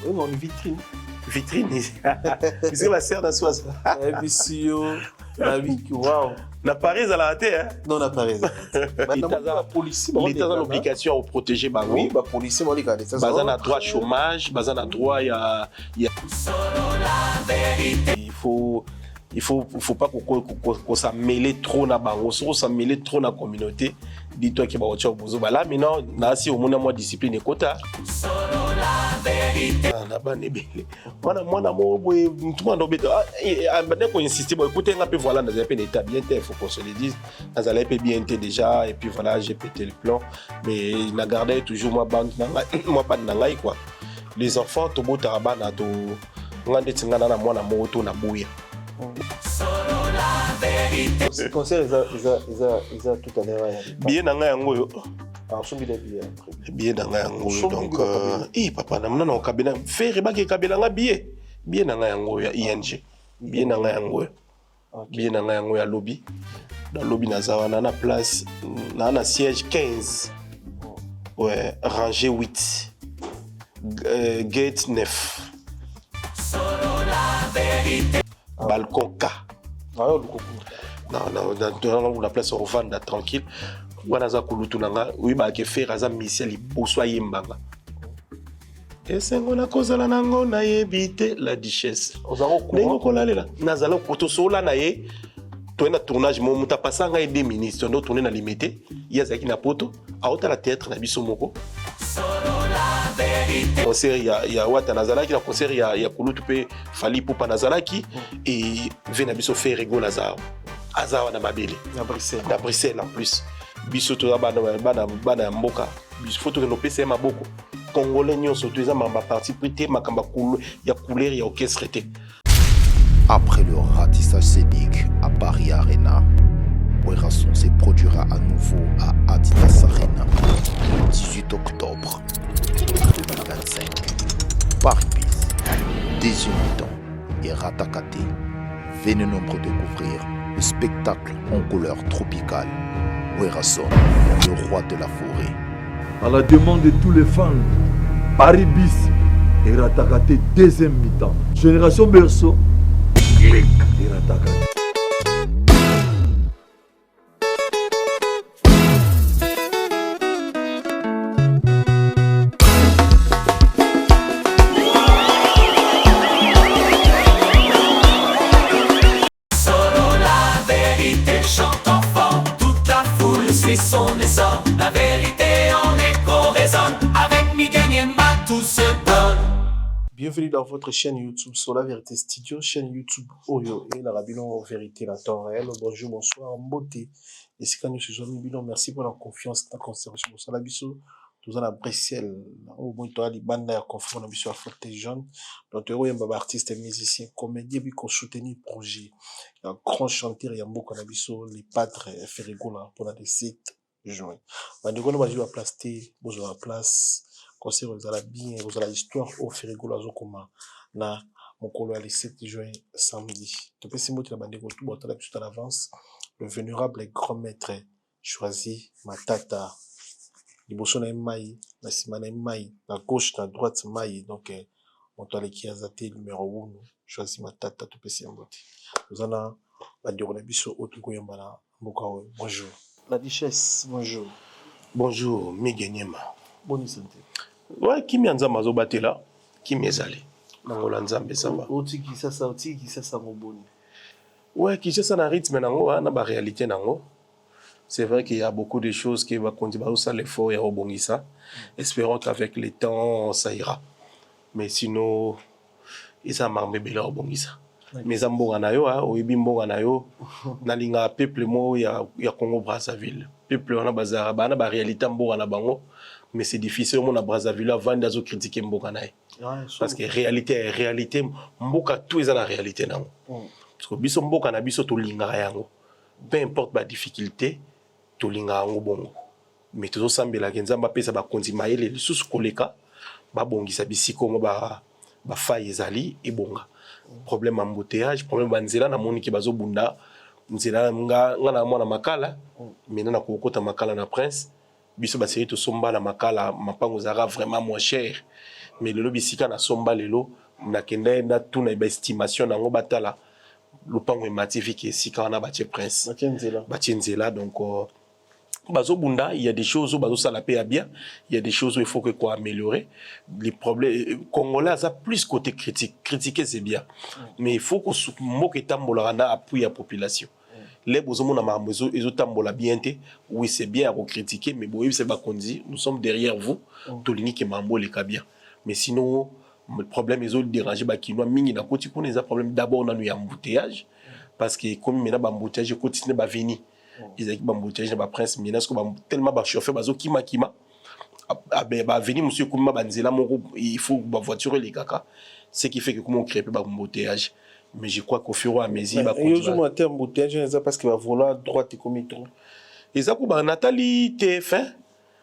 On une vitrine. Vitrine. C'est ma sœur dans soi. Monsieur, waouh. Na Paris à la terre. Non, na Paris. La police, l'État a l'obligation de protéger Bango. Oui, la police, on regarde ça. Bazan a droit chômage, Bazan a droit il faut pas qu'on s'en mêle trop na Bango, on s'en mêle trop na communauté. Dis-toi qu'il va au tchao bozo. Là maintenant, na si au monde a moins discipline et quota. Na banebe. Moi boy tout monde obéit. Dès qu'on insiste, bon écoutez, on peut voilà dans un peu d'état bien, il faut qu'on se le dise. Dans un peu bien déjà et puis voilà, j'ai pété le plan. Mais la garder toujours moi bande moi pas nangai quoi. Les enfants to botaraba na to ngande tingana na moi na moto na bouya. Concert ils a tout à l'heure. Bien nangai yango yo. Bien nangai yango yo donc papa na mna na kabina faire ba ke kabela nga bien nangai yango ya ING. Bien nangai yango. Bien nangai yango ya lobby. Dans lobby na zawana na place na siège 15. Ouais, rangée 8. Gate 9. Balcon K. Non, la place au vanda tranquille. Wanaza kulutunanga, oui ba ke faire aza misiel boswa yembanga. Et c'est ngona kozala nango na yebite la duchesse. Ozaro ko lalela. Nazala koto sola na ye. Toena tournage mo muta pasanga et 2 minutes, ndo tourner na limité. Yazaki na poto, a ota la théâtre na biso moko. Concert ya wata nazalaki na concert ya kulutu pe fali pupa nazalaki et vena biso faire rigolo azawa na mabele na Bruxelles en plus biso to bana mboka biso photo no pese maboko congolais nyonso to eza mamba parti prité makamba ya couleur ya orchestre té. Après le ratissage scénique à Paris Arena, Werason se produira à nouveau à Adidas Arena le 18 octobre 2025. Paris Bis, deuxième mi-temps et Ratakate. Venez nombreux découvrir le spectacle en couleur tropicale. Werason, le roi de la forêt. À la demande de tous les fans, Paris Bis et Ratakate deuxième mi-temps. Génération Berceau, clic et Ratakate. Son essor, la vérité en écho résonne. Avec Miguel Niemba, tout se donne. Bienvenue dans votre chaîne YouTube sur la vérité studio, chaîne YouTube Oyo et la Rabilon Vérité, la temps réel. Bonjour, bonsoir, beauté. Et c'est quand nous sommes Bilon, merci pour la confiance, la conservation. Sur la biso, nous allons à Bruxelles, au moins, tu as les bandes à confondre, la biso à Forte Jeune. Donc, tu es un artiste, musicien, comédien, puis qu'on soutenir le projet. Il y a un grand chanteur, il y a beaucoup de biso, les padres, Ferrigo, là, pour la 7 juin. Donc, nous allons à place, vous avez la place, concert, vous allez bien, vous avez l'histoire, au Ferrigo, là, Zokoma, na, mon colo, le 7 juin, samedi. Tu peux si la bande, tout, bon, tout à l'avance, le vénérable grand maître, choisi, ma tata, liboso na mai na sima na mai na gauche na droite mai donc on doit les qui azate numéro 1 choisi matata to pesi mbote ozana ba ndeko na biso otu ko yamba mboka bonjour la duchesse bonjour Miguel Niemba bonne santé ouais kimi nzamba zo batela kimi ezali nangola nzambe samba otiki sasa moboni ouais qui ça na rythme nango na ba réalité nango. C'est vrai qu'il y a beaucoup de choses qui vont continuer à l'effort et à rebondir. Espérons qu'avec le temps, ça ira. Mais sinon, ils sont marmés à rebondir. Mais en Bonganayo, au Ibimbonganayo, dans le peuple, il y a Congo Brazzaville. Peuple, on a bazar, on a la réalité en Bonganabango. Mais c'est difficile, on a Brazzaville avant de critiquer Mbonganayo. Parce que réalité, Mboka, tout est dans la réalité. Parce que Biso Mboka na Biso to lingayango. Peu importe la difficulté, tolinga ngo bongo mais tozo sambela kenzamba pesa ba konzima ele lisusu koleka ba bongisa bisiko mo ba faille ezali ebonga problème embouteillage problème banzela na moni ki bazo bunda nzela nga na mwana makala mais na kokota makala na prince biso ba série to somba na makala mapango zara vraiment moins cher mais lelo bisika na somba lelo na kende na tuna ba estimation nango batala lupango emati ki esika wana batie prince batie nzela donc bazo bunda il y a des choses où bazo sala pe bien il y a des choses où il faut que quoi améliorer les problèmes congolais ça plus côté critiquer c'est bien mais il faut que moko etambola na appui à population les besoins na mamezo ezotambola bien té oui c'est bien à critiquer mais bon c'est pas qu'on dit nous sommes derrière vous to lingi ke mambo le ka bien mais sinon le problème est de déranger bakinois mingi na koti ko les problèmes d'abord na nu embouteillage parce que comme mena ba embouteillage continue ba venir ils équipe embouteillage na ba prince menace ko tellement ba chauffeur bazo kima ba venir monsieur kuma banzela moko il faut ba voiture les kaka ce qui fait que comment on crée ba embouteillage mais je crois qu'au fur et à mesure ba continuer yo mo terme embouteillage parce que va vouloir droite comme trop ezako ba Nathalie TF1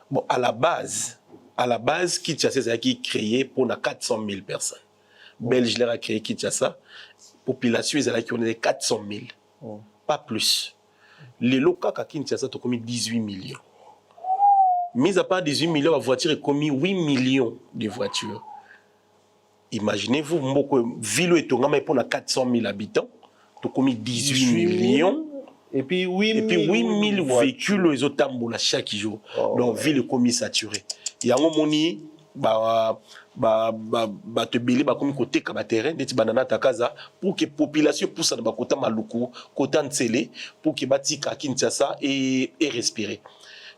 bon à la base Kinshasa c'est qui créé pour 400 000 personnes. Belge leur a créé Kinshasa. Population ils qui on est 400 000. Pas plus. Les locaux à Kinshasa ont commis 18 millions. Mis à part 18 millions de voitures, ont commis 8 millions de voitures. Imaginez-vous, ville est mais pour 400 000 habitants, ont commis 18 millions. Et puis 8 000 véhicules ils ont tamboula chaque jour. Donc ville est commis saturée. Il y a un moni te belé comme côté ka terrain de banana takaza pour que population pousse na bakota maluku kota ntsele pour que batika Kinshasa et respirer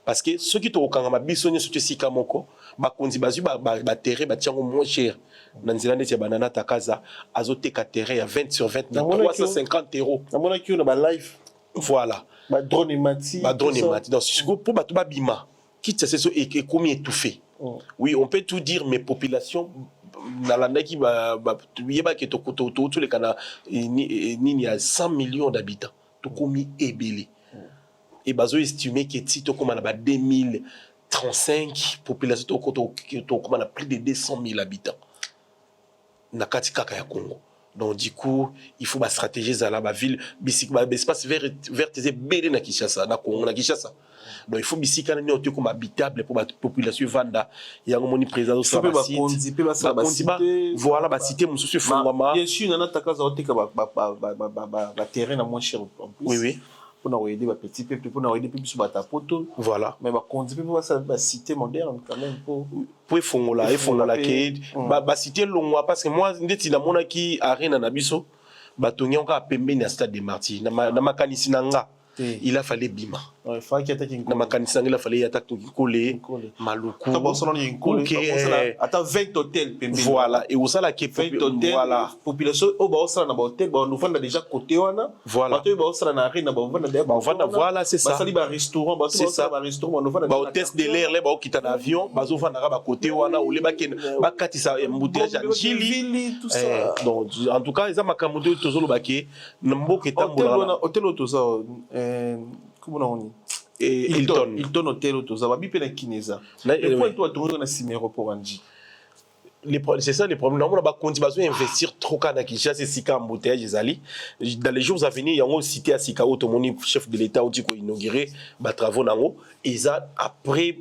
parce que ceux qui to okanga mabisonye sote sika moko bakonzi bazu ba terrain ba tiango moins cher na nzela ndeti banana takaza azoteka terrain à 20 sur 20 na 350 €. Na mona ki na ba live voilà ba drone mati donc pour bato babima quitte ça c'est combien étouffé. Oui, on peut tout dire mais population dans la qui yeba que tous les Canada il y a 100 millions d'habitants tout comme ébélé et bazo estimé que si to comme na 2035 population to comme na plus de 200 000 habitants na kati kaka ya Congo. Donc du coup, il faut ba stratégie za la ville bisik ba espace vert belé na Kinshasa na Congo na Kinshasa. Donc il faut bisika na nyoto comme habitable pour la population vanda. Il y a un moni président sur la cité. Voilà ba cité mususu fongama. Bien sûr, na takaza oteka ba terrain na moins cher en plus. Oui. Pour nous aider ba petit peuple pour nous aider plus sur ta poto. Voilà. Mais ba conduire pour ça ba cité moderne quand même pour fongola ke ba cité longwa parce que moi ndeti na mona ki arena na biso ba tongia ka pembe na stade des Martyrs na makanisi nanga. Il a fallu bima. Il fallait qu'il attaque une colle. Il a fallu attaquer une colle. Maluku. Attends 20 hôtels. Voilà. Et où ça la qui 20 hôtels. Voilà. Population au bas ça na hôtel. Nous vendons déjà côté wana. Voilà. Bateau bas ça na arena. Voilà c'est ça. Basali ba restaurant. C'est ça. Ba restaurant. Nous vendons. Ba hôtel de l'air les ba qui ta avion. Bazo vendra ba côté wana ou les ba ken. Ba katisa embouteillage à Chili. Tout ça. Donc en tout cas ils ont makamudo tozolo baké. Nambo qui tambola. Hôtel tout ça. Comment on dit Hilton Hotel Otoza babi pe na Kineza et point toi tourner na Simero pour Anji c'est ça les problèmes. On a continué à investir trop quand Kinshasa c'est Sika embouteillage ezali dans les jours à venir il y a un cité à Sika automoni chef de l'état ou diko inauguré ba travaux nango et ça après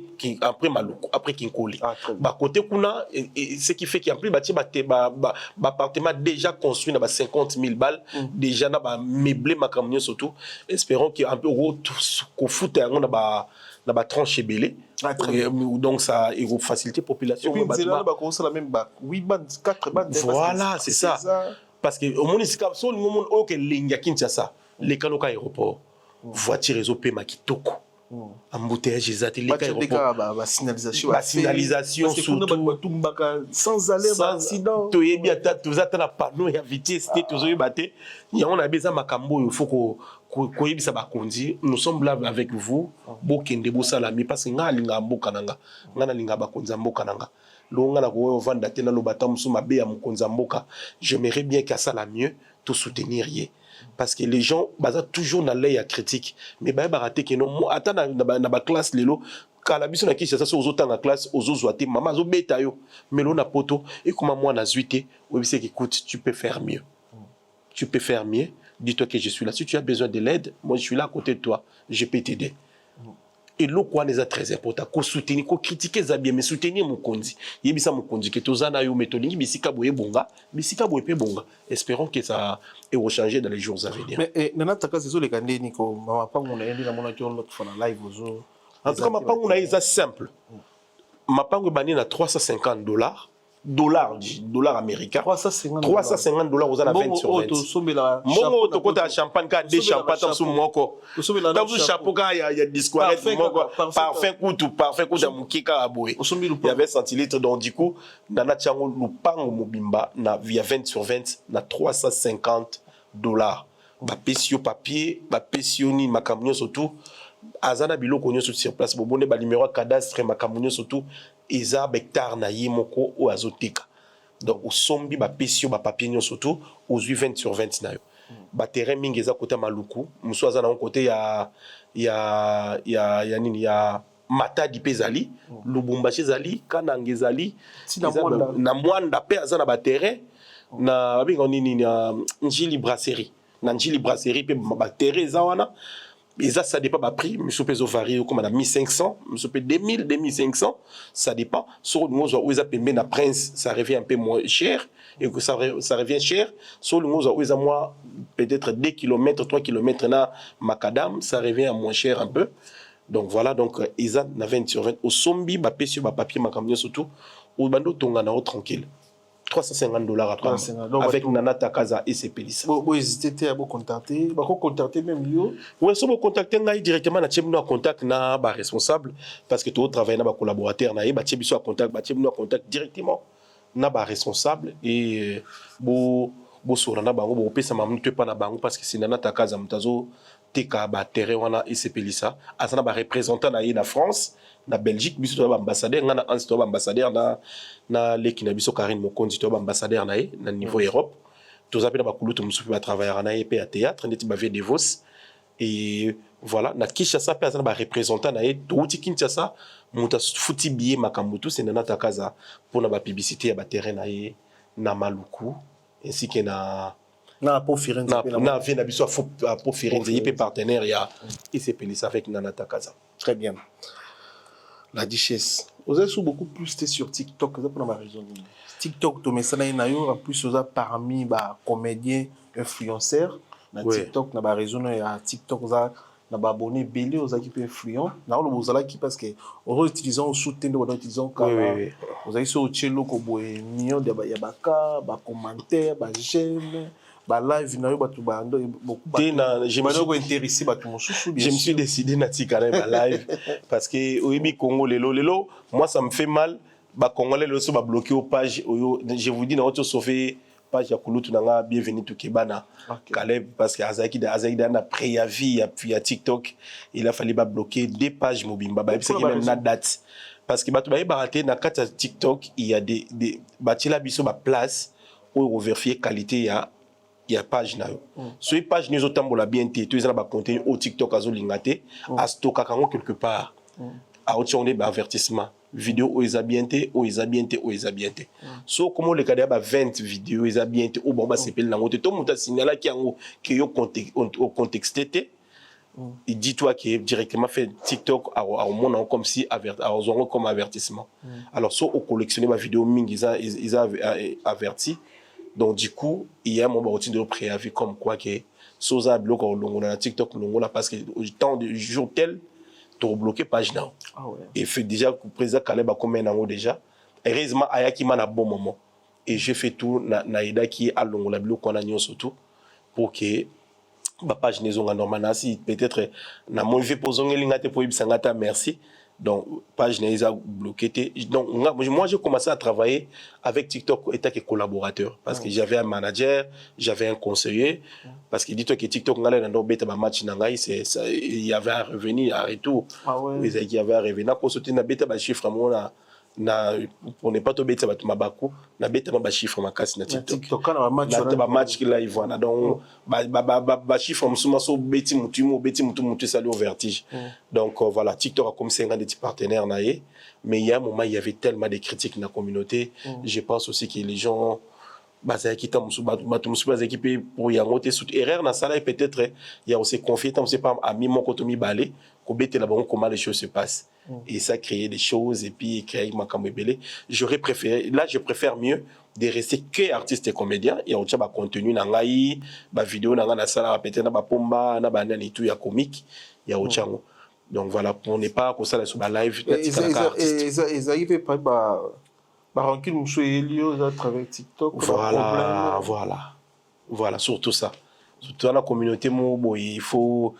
Maluku après Kinkoli ba côté kuna ce qui fait qu'il y a plus bâti ba appartement déjà construit na ba 50 000 balles déjà na ba meublé makamnyo surtout espérons qu'il un peu ko foot on a ba tranche belé donc ça il faut faciliter population et puis c'est là commencer la même 8 bandes 4 bandes voilà c'est ça parce que au monde c'est le moment où que linga Kinshasa les kanoka aéroport voiture réseau pema kitoko embouteillage ezati les aéroport signalisation surtout sans alerte sans accident to yebi ata tozata na panneau ya vitesse te tozoyi baté il y a on a besoin makambo il faut ko yebisa bakonzi nous sommes là avec vous bokende bosalami parce que nga linga mboka nanga nga na linga bakonza mboka nanga longa na ko vanda te na lobata musu mabe ya mukonza mboka j'aimerais bien qu'à ça la mieux tout soutenir yé parce que les gens baza toujours na l'œil à critique mais ba raté que non ata na ba classe lelo kala biso na Kinshasa so ozotanga classe ozozwa te mama zo beta yo melo na poto et comment moi na zuité oui c'est écoute tu peux faire mieux dis-toi que je suis là si tu as besoin de l'aide moi je suis là à côté de toi je peux t'aider et le quoi est très important ko soutenir ko critiquer ça bien mais soutenir Mukonzi yebisa Mukonzi que tozana yo metolingi bisika boye bonga bisika boye pe bonga espérons que ça est rechanger dans les jours à venir mais nana taka c'est les kandé niko mama pa mona yendi na mona to l'autre fois na live ozo en tout cas ma pango na isa simple ma pango bani na $350 dollars américains $350 aux à 20 sur 20 mon auto côté champagne ka des champagne sur moko dans un chapeau ka il y a disqualet moko parfait coup dans mukika aboé il y avait centilitres donc du coup nana chango lupango mobimba na via 20 sur 20 na $350 ba pesio papier ba pesioni makamnyo surtout azana biloko nyo sur place bobone ba numéro cadastre makamnyo surtout eza hectare na yemoko o azoteka donc au sombi ba pesio ba papier nyo surtout aux 20 sur 20 na yo ba terrain mingi eza côté maluku muso azana on côté ya nini ya Matadi pezali Lubumbashi zali Kanange zali na Mwanda pe azana ba terrain na bingo nini na Njili brasserie pe ba terrain za wana. Et ça dépend du prix. Je peux varier comme à 1500, je peux 2000, 2500, ça dépend. Sur le monde où ils appellent la Prince, ça revient un peu moins cher et que ça revient cher. Sur le monde où ils ont peut-être 2 km, 3 km na macadam, ça revient à moins cher un peu. Donc voilà, donc ils ont 20 sur 20. Au sombi, bah sur papier, ma camion surtout, au bando tongana tranquille. $350 à toi avec Nana Takaza et ses pélisses. Vous hésitez à vous contacter, même yo. Oui, si vous contactez directement, vous avez contact na ba responsable parce que tu travailles na ba collaborateur na ba tchebiso à contact, ba tchebiso à contact directement na ba responsable et bo sora na bango bo pesa mamute pa na bango parce que c'est Nana Takaza mutazo teka ba terrain wana et ses pélisses. Asana ba représentant na France. Na Belgique biso to ambassadeur ngana ans to ambassadeur na leki na biso Karine Mokonzi to ambassadeur na niveau Europe to zapela ba kulutu musupi ba travailler na EP à théâtre ndeti ba vie de Vos et voilà na Kinshasa pe azana ba représentant na to uti Kinshasa muta futi billet makambutu c'est Nana Takaza pour na ba publicité ya ba terrain na Maluku ainsi que na Firenze na vie na biso pour Firenze EP partenaire ya et c'est pelisa avec Nana Takaza. Très bien. La duchesse. Vous êtes beaucoup plus sur TikTok, vous pour ma raison. TikTok, tu mets ça en plus vous êtes parmi les comédiens influenceurs. Na TikTok, na ba raison ya TikTok vous êtes na ba abonné belé aux équipes influents. Na le vous qui parce que on utilisant au soutien de on utilisant vous avez sur tchelo ko boé million de ya baka, ba commentaire, ba j'aime. Live je me suis décidé na live parce que oui Congo lelo moi ça me fait mal ba congolais le so ba bloquer aux pages je vous dis na auto sauver page ya kulutu nanga bienvenue to Kebana Caleb parce que Azaki na préavis puis à TikTok il a fallu ba bloquer 2 pages mobimba ba c'est même na date parce que batu ba baraté na kata TikTok il y a des batila biso ba place où vérifier qualité il y a page na yo sur une page nous autant bien té tu as ba contenu au TikTok azo lingate a stocker kango quelque part a autre ba avertissement vidéo o isabienté so comment le cadre ba 20 vidéos isabienté o bon ba sepel nango te to muta signala ki yango que yo contexte té il dit toi qui est directement fait TikTok à mon comme si comme avertissement alors so au collectionner ma vidéo mingi ils a averti. Donc du coup, il y a mon routine de préavis comme quoi que soza bloque au longo na TikTok longo là parce que au temps de jour tel tu bloqué page là. Et fait déjà que président Caleb a combien nango déjà. Heureusement ayaki mana bon moment et j'ai fait tout na ida qui à longo la bloque on a surtout pour que ma page nezonga normalement si peut-être na mon vie posonga lingate pour ibisangata merci. Donc, page n'est pas bloquée. Donc, moi, j'ai commencé à travailler avec TikTok étant que collaborateur. Parce que j'avais un manager, j'avais un conseiller. Parce que dis-toi que TikTok, il y avait un revenu à retour. Il y avait un revenu. Il chiffre pour ne pas te bêter ma bakou na bêter ma chiffre ma casse na TikTok na match qui live voilà donc ba chiffre musuma so bêter mutu ça au vertige donc voilà TikTok a comme 50 des partenaires naé mais il y a un moment il y avait tellement de critiques dans la communauté je pense aussi que les gens bazaki ta musu bato musu bazaki pe pour yango te sous erreur na sala peut-être il y a aussi confié tam c'est pas ami mon koto mi balé ko betela bango comment les choses se passent et ça créer des choses et puis créer makambo ebele. J'aurais préféré là je préfère mieux de rester que artiste et comédien et on tient ba contenu na ngai ba vidéo na nga na sala peut-être na ba pomba na ba nani tout ya comique ya ochango. Donc voilà, on n'est pas comme ça là sur la live. Ils arrivent pas rancune monsieur Elio à travers TikTok. Voilà, surtout ça. Surtout dans la communauté mo il faut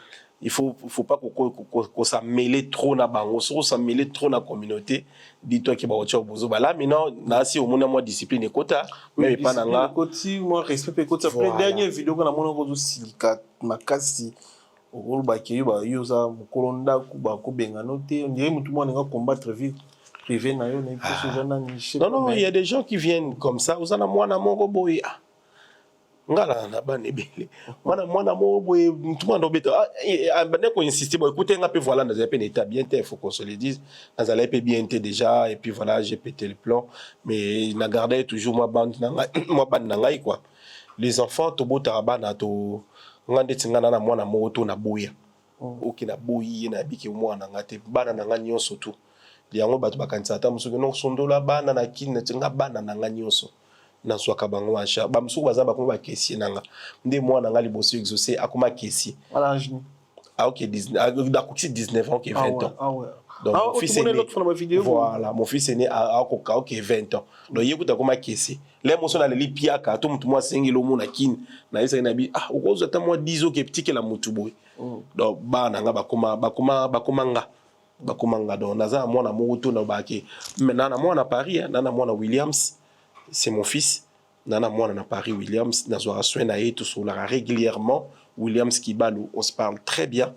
pas qu'on ça mêler trop na bango, surtout ça mêler trop na communauté. Dis-toi que ba ocha bozo là maintenant na si au monde moi discipline et quota mais pas na nga côté moi respect quota. Après dernière vidéo qu'on a montré ko silica makasi au bakeyo ba yoza mukolonda ku ba ko benga noté on dirait mutu mo nga combattre vie. Non, il y a des gens qui viennent comme ça. Vous en avez moi na mongo boy. Ngala na banebele. Moi na mongo boy tout le monde obéto. Ah ben qu'on insiste bon écoutez nga pe voilà dans un état bien il faut qu'on se le dise. Dans un peu bien déjà et puis voilà, j'ai pété le plan mais na gardé toujours moi bande na ngai quoi. Les enfants to botaba na to ngande tingana na moi na mongo to na boya. Okina boyi na biki moi na ngate bana na nganyo surtout. Yango bato bakanisa ata musuki no sondola bana na kine tinga bana na nga nyonso na swaka bango washa ba musuki baza ba kuma kesi nanga nde mwana nga liboso exaucé akoma kesi ala jini OK 19 da kuti 19 ans OK 20 ans donc mon fils est né voilà mon fils est né à OK 20 ans donc yekuta koma kesi les moso na leli piaka to mutu mwa sengelo mona kine na yesa na bi ukozo ata mwa 10 ans ke petit que la mutu boy donc bana nga bakoma nga bakomanga donc naza mwana moto na baki maintenant na mwana Paris na mwana Williams c'est mon fils na mwana na Paris Williams na zo soin na et tout sur la régulièrement Williams qui balu on se parle très bien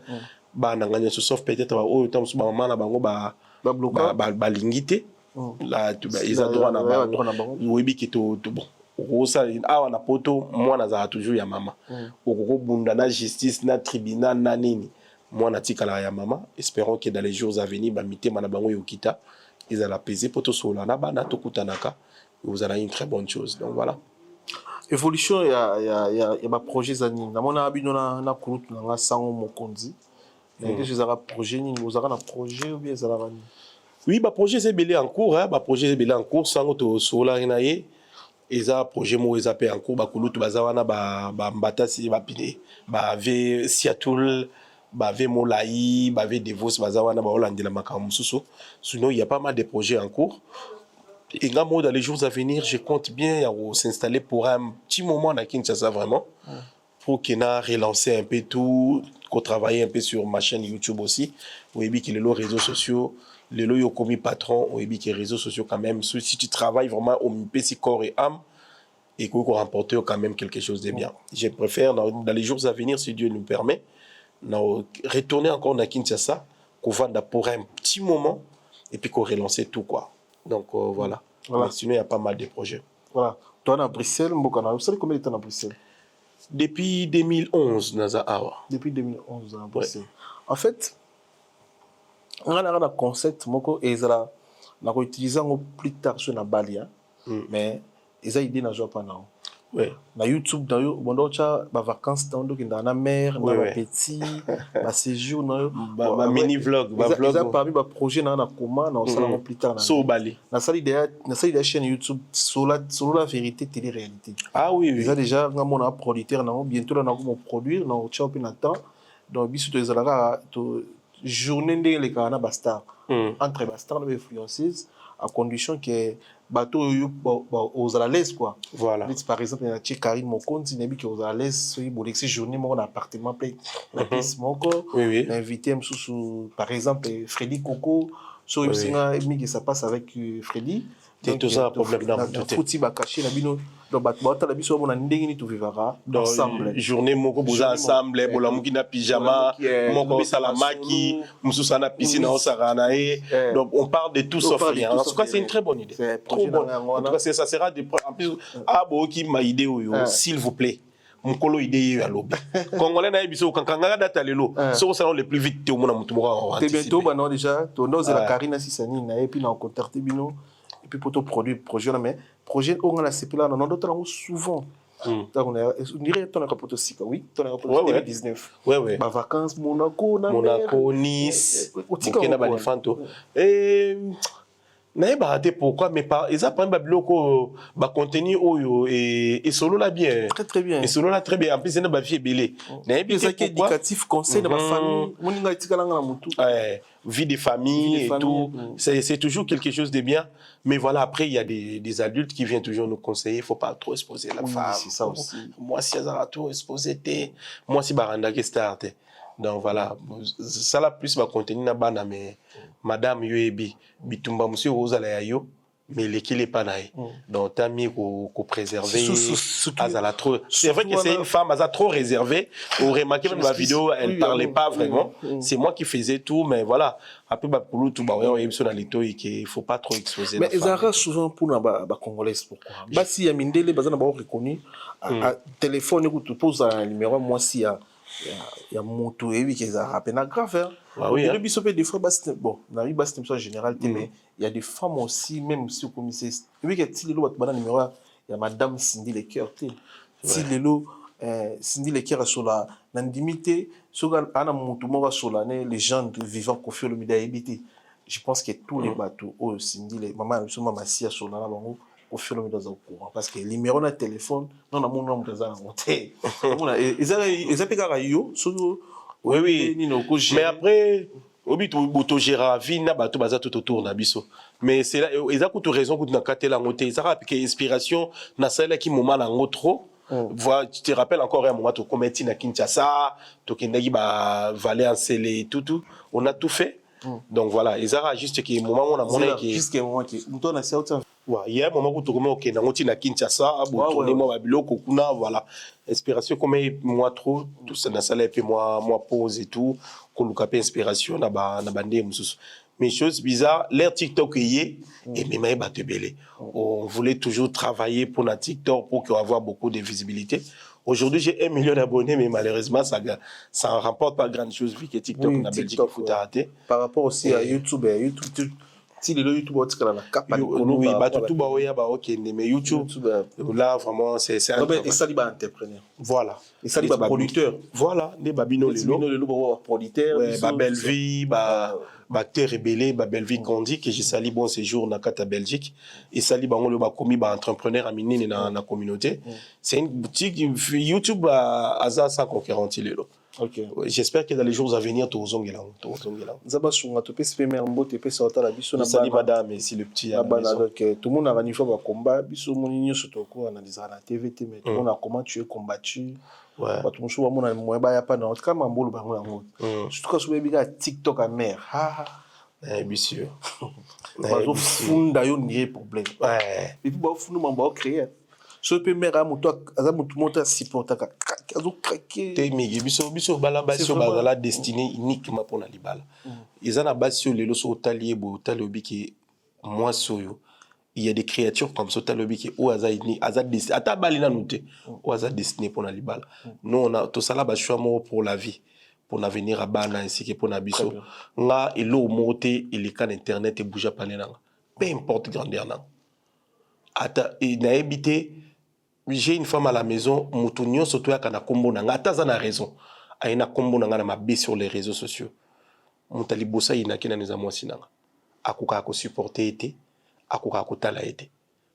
ba na nganya sauf peut-être au temps ba maman na bango ba lingité là tu ba ils adorent na bango oui bi ki to bon rosa awa na poto mwana za toujours ya mama okoko bunda na justice na tribunal na nini mwana tikala ya mama espérons que dans les jours à venir ba mité mana bango yokita ils allaient peser poto sola na bana to kutanaka vous allez une très bonne chose donc voilà évolution ya ba projet zani na mona abino na kurutu na sango mokonzi mais que je projet ni vous avez un projet ou bien ça va oui ba projet c'est belé en cours ba projet c'est belé en cours sango to sola inaye eza projet mo eza pe en cours ba kurutu bazawana ba mbatasi ba pine ba ve Seattle bave Molaï, bave Devos, bazawana ba Hollande la makamususu. Sinon il y a pas mal de projets en cours. Et dans les jours à venir, je compte bien s'installer pour un petit moment à Kinshasa vraiment pour qu'on a relancé un peu tout, qu'on travaille un peu sur ma chaîne YouTube aussi. Oui, bien que les réseaux sociaux, les lots commis patron, oui, bien que les réseaux sociaux quand même. Si tu travailles vraiment au PC corps et âme, et qu'on remporte quand même quelque chose de bien. Je préfère dans les jours à venir, si Dieu nous permet, retourner encore dans Kinshasa, qu'on va pour un petit moment et puis qu'on relance tout quoi. Donc voilà. Sinon il y a pas mal de projets. Voilà. Toi à Bruxelles, Mbokana, vous savez combien de temps à Bruxelles? Depuis 2011 Naza Awa. Depuis 2011 à Bruxelles. En fait, on a un concept moko et ça n'a pas utilisé plus tard sur la Bali mais ils ont idée na joie pas non. Ouais. Na YouTube d'ailleurs bon cha ba vacances dans la mer na ba petit ba séjour na ba mini vlog ba vlog ça parmi ba projet na comment na ça la plus tard so Bali na ça l'idée chaîne YouTube sur la vérité télé-réalité. Ah oui oui. Déjà déjà mon producteur na bientôt na mon produire na cha pe na temps donc biso to ezalaka to journée ndenge les kana ba star entre ba star na influenceuses à condition que bateau aux à l'aise quoi. Voilà. Par exemple il y a Karine Mokonzi nebi qui aux à l'aise sur une journée mon appartement plein la pièce moko invité sous par exemple Freddy Coco sur une singa mi qui ça passe avec Freddy c'est tout ça problème dans tout fouti ba caché na bino donc bato la biso mona ndenge ni to vivara ensemble journée moko boza ensemble bola muki na pyjama moko salamaki mususa na piscine au sarana donc on parle de tout sauf rien en tout cas c'est une très bonne idée trop bon en tout cas ça sera en plus boki ma idée s'il vous plaît mukolo idée ya lobi congolais na biso kankanga data lelo so salon le plus vite au mona mutu moko te bientôt ba non déjà to ndoze la Karina Sisani na et puis na contacter bino et puis pour te produire projet mais projet on a c'est là non d'autres souvent donc on dirait ton capote aussi oui ton capote 2019 ouais bah vacances Monaco Nice Burkina Faso et mais pourquoi mais pas ils apprennent biloko ba contenu oyo et solo là bien très bien et solo là très bien en plus c'est ba vie belé na bien ça qui éducatif conseil de ma famille moninga itikala na mutu vie de famille et tout c'est toujours quelque chose de bien mais voilà après il y a des adultes qui viennent toujours nous conseiller faut pas trop exposer la femme c'est ça aussi moi si ça trop exposer moi si baranda que start donc voilà ça la plus va contenir na bana mais madame yoebi bitumba monsieur ozala ya yo mais l'équilibre pas naï donc t'as mis qu'on préserver azala trop c'est vrai que c'est une femme azala trop réservée au remarquer dans la vidéo elle parlait pas vraiment c'est moi qui faisais tout mais voilà après bah pour tout bah on est sur la lito et qu'il faut pas trop exposer mais ils arrêtent souvent pour na ba congolais pourquoi bah si ya mindele bazana ba reconnu téléphone que tu poses un numéro moi si il y a moto et oui qui a rappelé na grave oui le bisopé des fois bon na oui c'est une générale mais il y a des femmes aussi même si au commissaire oui que si le lot bana numéro il y a madame Cindy Lecoeur si le lot Cindy Lecoeur sur la nandimité sur ana moto mo sur la les gens vivant confiés le média habité je pense que tous les bateaux oh Cindy les maman sur maman si sur la bango au fur et à mesure au courant parce que les numéros de téléphone non mon nom de ça monté ils appellent yo oui mais après obi to gera vie na bato baza tout autour na biso mais c'est là ils a toute raison que na katela ngote ça rappelle que inspiration na sala qui moment na trop voilà tu te rappelles encore un moment to commettre na Kinshasa to kendagi ba valer en scellé tout on a tout fait donc voilà ils a juste que moment on a monnaie qui juste que moment qui on a certain il y a un moment où tu commences à ngoti na Kinshasa tourner moi biloko kuna voilà inspiration comme moi trop tout ça na sala et puis moi pause et tout qu'on nous capte inspiration na bande mususu mais chose bizarre l'air TikTok et même ba te belé on voulait toujours travailler pour na TikTok pour avoir beaucoup de visibilité. Aujourd'hui, j'ai 1 million d'abonnés, mais malheureusement, ça ne rapporte pas grand chose vu que TikTok na Belgique faut arrêter. Par rapport aussi à YouTube, si le YouTube est dans la capa de oui, tout ba oya ba OK, mais YouTube là vraiment c'est et ça li ba entrepreneur. Voilà. Et ça li ba producteur. Voilà, les babino le producteur, ba belle vie, ba acteur rébellé, ba belle vie qu'on dit que j'ai sali bon séjour na kata Belgique et sali bango le ba commis ba entrepreneur à minine na communauté. C'est une boutique YouTube à sans concurrence lelo. OK. J'espère que dans les jours à venir tout zongela. Zaba sunga to pe se mer mbote pe sa ta la biso na sali madame et si le petit à bana donc tout le monde a niveau ba combat biso moninyo surtout ko analyser na TVT mais tout le monde a comment tu es combattu. Ouais. Tout le monde a moins ba ya pas dans cas mambolo ba ngo. Surtout quand sur biga TikTok à mer. Bien sûr. Bazo funda yo nie problème. Ouais. Et puis ba funda mamba créer. So pe mer a moto azamutu monta supporter ka azo craquer. Te migi biso bala basio bazala destiné uniquement pour na libala. Ezana basio lelo so talier bo talobi ki moi soyo. Il y a des créatures comme ça talobi ki o azaini destiné ata balina noté o destiné pour na libala. Nous on a tout ça là ba choix pour la vie. Pour l'avenir à bana ainsi que pour nabiso nga elo monter il est kan internet et bouger pas nanga peu importe grandeur nanga ata et na habité j'ai une femme à la maison mutunyo surtout ya kana kombo nanga ata za na raison aina kombo nanga na mabe sur les réseaux sociaux mutali bossa ina kina neza mwasi nanga akuka ko supporter été akuka ko tala été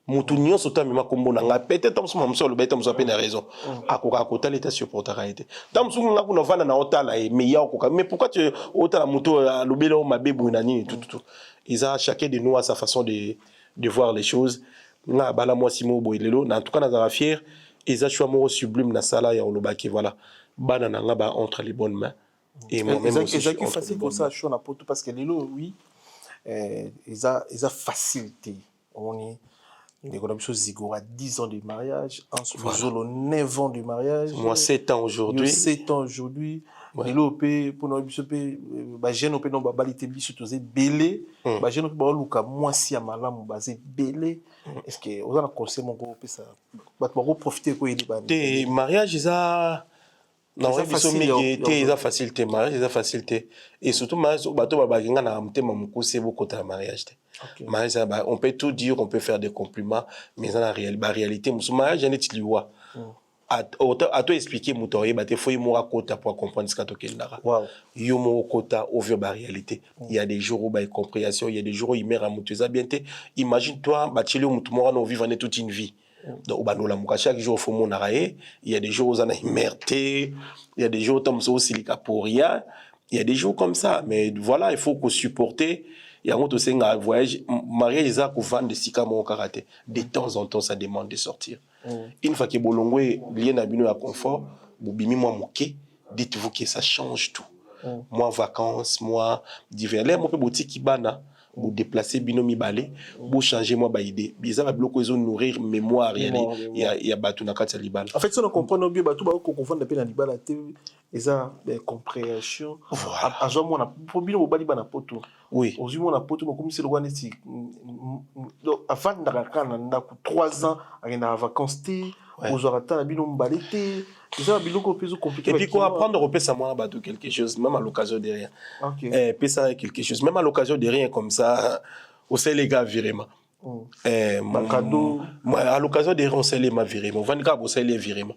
mutunyo surtout mema kombo nanga peut-être tam suma msolo beta mso pena raison akuka ko tala été supporter été tam sungu nga kuna vana na otala e mais ya okuka mais pourquoi tu otala muto lobelo mabe buna nini tout ils a chacun de nous à sa façon de voir les choses na bala moi simo boilelo na en tout cas na za fier ils a choix mo sublime na sala ya olobaki voilà bana na nga ba entre les bonnes mains et moi même aussi c'est facile comme ça chaud na poto parce que lelo oui ils a facilité on est des choses zigora 10 ans de mariage en solo 9 ans de mariage moi 7 ans aujourd'hui 7 ans aujourd'hui lelo pe pour no biso pe ba jeune pe no ba balite biso toze belé ba jeune pe ba luka mwasi ya malamu bazé belé est-ce que on a conseil mon gros pe ça ba profiter ko yeli ba des mariages ça Non, c'est facilité, mariage, c'est facilité. Et surtout, mariage, c'est beaucoup de mariage. Mariage, on peut tout dire, on peut faire des compliments, mais en réalité, mariage, il y a à toi expliquer, il faut y quota pour comprendre ce que tu as. Il y a quota au vieux réalité. Il y a des jours où il y a compréhension, il y a des jours où il y a bien. Imagine-toi, tu vivre toute une vie. Donc, chaque jour, il y a des jours où on a immerté, il y a des jours où on a silica pour rien, il y a des jours comme ça. Mais voilà, il faut qu'on supporte. Il y a un voyage, mariage, ça qu'on vend de sika mon karaté. De temps en temps, ça demande de sortir. Une fois que bolongo est lié à confort, bobimi moi moké, dites-vous que ça change tout. Moi vacances, moi divers. Là, mon peu boutique qui bana. Vous déplacer binomi balé, vous changer moi ba idée. Bizarre va bloquer ils ont nourrir mémoire il y a batu na kati libal. En fait ça on comprend bien batu ba ko confondre pe na libal té eza compréhension. À genre moi na pour bino bali ba na poto. Oui. Aujourd'hui moi na poto comme si le roi neti donc avant d'arrêter na 3 ans à na vacances té aujourd'hui ta bino mbalé té. Ça compliqué. Et puis quoi apprendre au ça moi bateau quelque chose même à l'occasion de rien. OK. Ça quelque chose même à l'occasion de rien comme ça on sait les gars virement. Cadeau à l'occasion de rien on sait les ma virement. On va dire on sait les virement.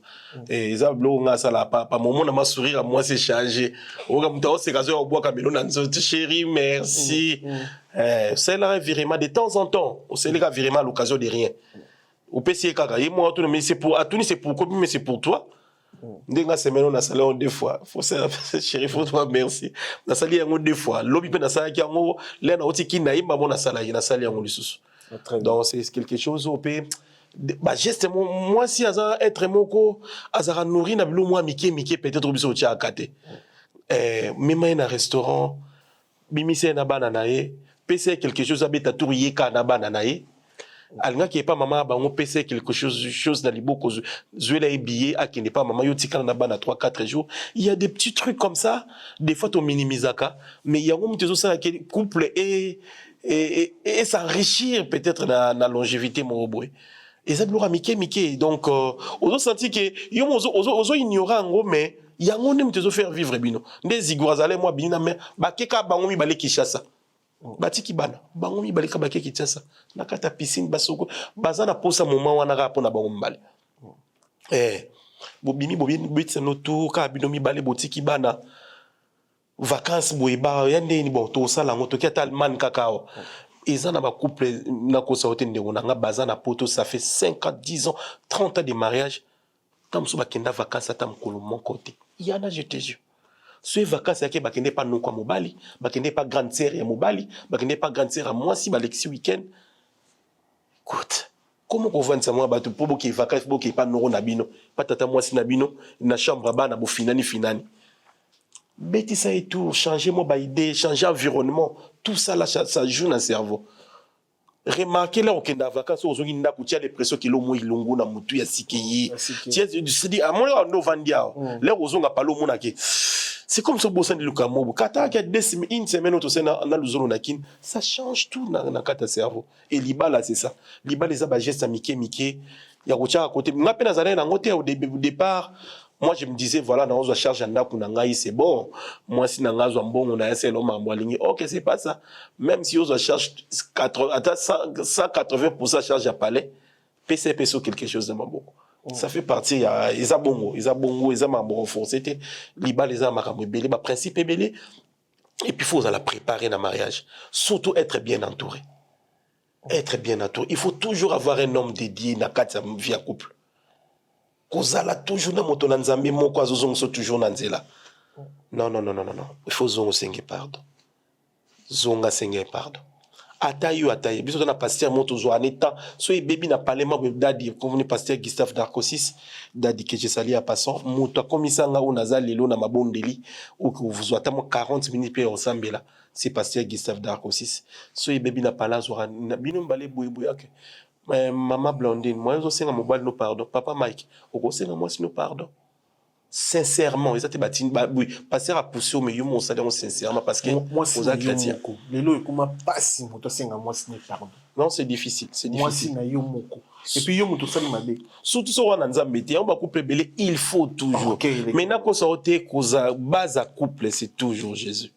Et ça blo nga ça la papa moment na ma sourire à moi c'est changé. On va m'ta c'est caso au bois camelo na chérie merci. C'est la virement de temps en temps. On sait les gars virement à l'occasion de rien. Au PC kaka et moi tout mais c'est pour à tout c'est pour quoi mais c'est pour toi. Ndenga semaine on a salé deux fois faut ça chérie faut toi merci na sali yango deux fois lobi pe na sala ki yango là na otiki na imba bona sala na sali yango lisusu donc c'est quelque chose au pe bah geste moi si aza être moko azara nourrir na bilo moi mike peut-être biso tia akate même na restaurant bimise na bana nae pese quelque chose abeta tourier ka na bana nae alinga qui est pas maman ba on pèse quelque chose dans les bocaux zuela et billet à qui n'est pas maman yo tika na bana 3-4 jours il y a des petits trucs comme ça des fois on minimisaka mais il y a un petit ça qui couple et s'enrichir peut-être la longévité mon boy et ça blora mike donc on senti que yo ozo ignorant mais il y a un même te faire vivre bino des igourazale moi bina mais ba keka bango mi balé Kinshasa batiki bana bango mi balika bake Kinshasa na kata piscine basoko bazana posa moment wana ka pona bango mbale bobimi bitse no tour ka bino mi balé botiki bana vacances boyeba yande ni bon to sala ngoto ki Allemagne kakao ezana ba couple na ko sauter ndeko na nga bazana poto ça fait 5 ans 10 ans 30 ans de mariage tam so bakenda vacances ata mkolo mon côté yana je te jure. Ces vacances, il n'y a pas de quoi mobali, il n'y a pas de grande sœur à mobali, il n'y a pas de grande sœur à moi si Alexis week-end. Écoute, comment on voit ça moi pour que les vacances, pour qu'il n'y ait pas de nabino, pas tata moi si nabino, na chambre bas na bo finani. Bêtis ça et tout, changer mon idée, changer environnement, tout ça là, ça joue dans le cerveau. Remarquez là, au Kenda vacances, aux gens qui ont des pressions qui l'ont mouillé longo na mutu ya sikeye. Tu dis à moi on no vandia. Là aux gens pas l'homme naki. C'est comme ce bossan de Lukamobo. Kata qui a une semaine au sein na luzolo nakin, ça change tout na kata cerveau. Et libala c'est ça. Libala les abagés mike ya kocha à côté. Nga pe nazalé na ngote au départ. Moi je me disais voilà na ozo charge anda kuna ngai c'est bon. Moi si na ngazo mbongo na ese lo mambo alingi. OK, c'est pas ça. Même si ozo charge 180% charge à palais, PC quelque chose de mambo. Ça fait partie il y a bongo ils mambo renforcé liba les amakambo belé ba principe belé et puis faut la préparer dans mariage, surtout être bien entouré. Être bien entouré, il faut toujours avoir un homme dédié na kati vie à couple. Kozala toujours na moto na nzambe moko azozongo so toujours na nzela. Non, il faut zongo senge pardon. Zonga senge pardon. Ataye biso na pasteur moto zo aneta so e baby na parlement dadi comme pasteur Gustave Darcosis dadi que je sali à passant moto komisa nga o nazali lelo na mabondeli ou que vous ata 40 minutes pe ensemble là c'est pasteur Gustave Darcosis so e baby na parlement zo na bino mbale boy ok maman Blondine moi zo senga mobile no pardon papa Mike oko senga moi sino pardon sincèrement ils étaient bâtis oui passer à pousser au milieu mon salaire sincèrement parce que moi c'est chrétien les lois comment passe moto senga moi ce n'est pardon non c'est difficile moi si na yo moko Et puis, yo, tout ça, il m'a dit. Surtout sur un ensemble, on va couple belé, il faut toujours. Okay, maintenant, quand ça a été base à couple, c'est toujours Jésus.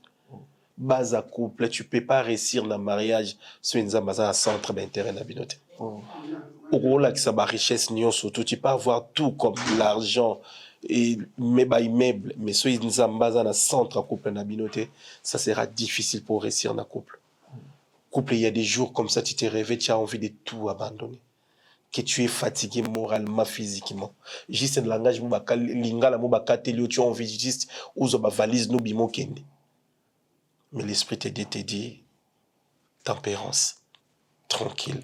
Base à couple, tu peux pas réussir dans le mariage sur une ambassade à centre d'intérêt dans la communauté. Au gros, là, que ça va richesse, surtout, tu peux avoir tout comme l'argent et mes immeubles, mais sur une ambassade à centre à couple dans la communauté, ça sera difficile pour réussir dans le couple. Couple, il y a des jours comme ça, tu t'es réveillé, tu as envie de tout abandonner. Que tu es fatigué moralement, physiquement. Juste un langage, tu as envie juste, ou ma valise, nous bimo kende. Mais l'esprit te dit, tempérance, tranquille.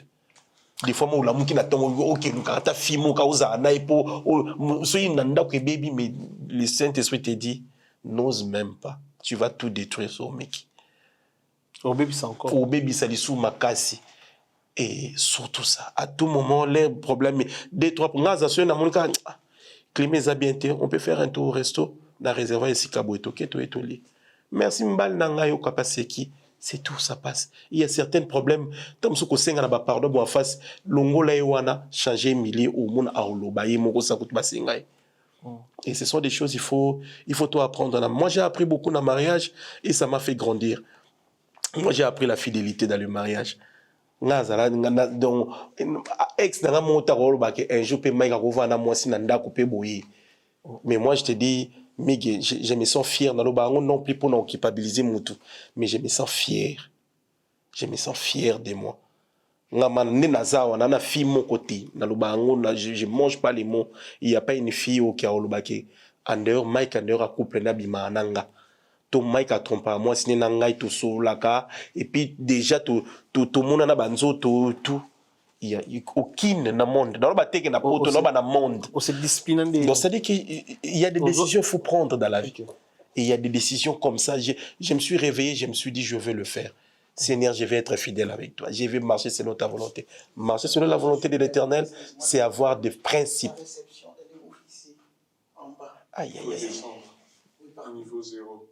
Des fois, moi, l'amour qui n'attend, ok, nous, quand tu as fille, moi, quand tu as baby, mais le Saint-Esprit te dit, n'ose même pas. Tu vas tout détruire sur mec. Au baby, c'est encore. Au baby, ça dit sous ma casse. Et surtout ça, à tout moment, les problèmes, deux, trois, on peut faire un tour au resto, dans le réservoir ici, merci, Mbal Nangayo Kapaseki. C'est tout, ça passe. Il y a certains problèmes, comme ce qu'on a pardon, en face, l'ongola ewana, changer milieu au monde à Olobaye, moko sa kout basengai. Et ce sont des choses, il faut tout apprendre. Moi, j'ai appris beaucoup dans le mariage et ça m'a fait grandir. Moi, j'ai appris la fidélité dans le mariage. Donc, ex n'a pas un jour, mais moi, je te dis, je me sens fier non plus pour non culpabiliser Moutou, mais je me sens fier. Je me sens fier de moi. Je mange pas les mots. Il n'y a pas une fille qui a olobake. En dehors, Mike en dehors a couple n'abima ananga. Ton Mike a trompé moi, si n'angai tout sur la ca. Et puis déjà tout monde na banzo tout. Il y a aucune dans le monde. Dans le bâtiment, il y a pas monde. On se discipline. Donc, c'est-à-dire qu'il y a des décisions qu'il faut prendre dans la vie. Et il y a des décisions comme ça. Je me suis réveillé, je me suis dit, je vais le faire. Seigneur, je vais être fidèle avec toi. Je vais marcher selon ta volonté. Marcher selon la volonté de l'Éternel, c'est avoir des principes. Aïe, aïe, aïe. Niveau 0.